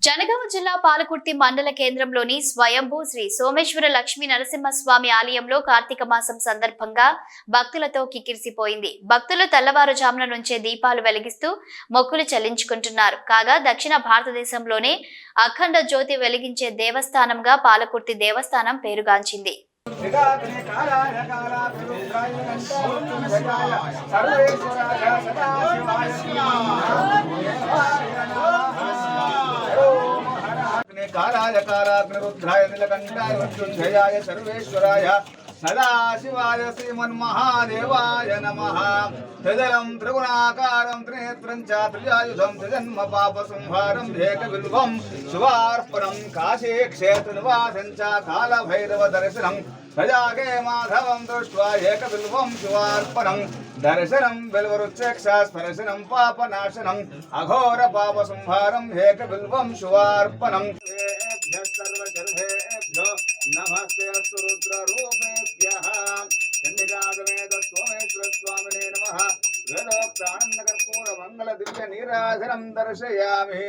జనగామ జిల్లా పాలకుర్తి మండల కేంద్రంలోని స్వయంభూ శ్రీ సోమేశ్వర లక్ష్మీ నరసింహస్వామి ఆలయంలో కార్తీక మాసం సందర్భంగా భక్తులతో కిక్కిరిసిపోయింది. భక్తులు తెల్లవారుజామున నుంచే దీపాలు వెలిగిస్తూ మొక్కులు చెల్లించుకుంటున్నారు. కాగా దక్షిణ భారతదేశంలోనే అఖండ జ్యోతి వెలిగించే దేవస్థానంగా పాలకుర్తి దేవస్థానం పేరుగాంచింది. कालाय कालाग्निरुद्राय नीलकंठाय मृत्युंजयाय सर्वेश्वराय सदाशिवाय श्रीमन्महादेवाय नमः। त्रिदलं त्रिगुणाकारं त्रिनेत्रं च त्रिजायुधं त्रिजन्म पापसंहारं एकबिल्वं शिवार्पणं काशी क्षेत्रनिवासं च कालभैरवदर्शनं प्रजागे माधवं दृष्ट्वा एकबिल्वं शिवार्पणं दर्शनं बिल्वरुच्चक्षास्पर्शनं पापनाशनम् अघोरपापसंहारं एकबिल्वं शिवार्पणं सर्वसर्वेभ्यो नमस्ते अस्तु रुद्ररूपेभ्यः। चण्डिकासमेत सोमेश्वर स्वामिने नमः। वेदोक्तानन्दकर्पूरमङ्गलदिव्यनीराजनं दर्शयामि।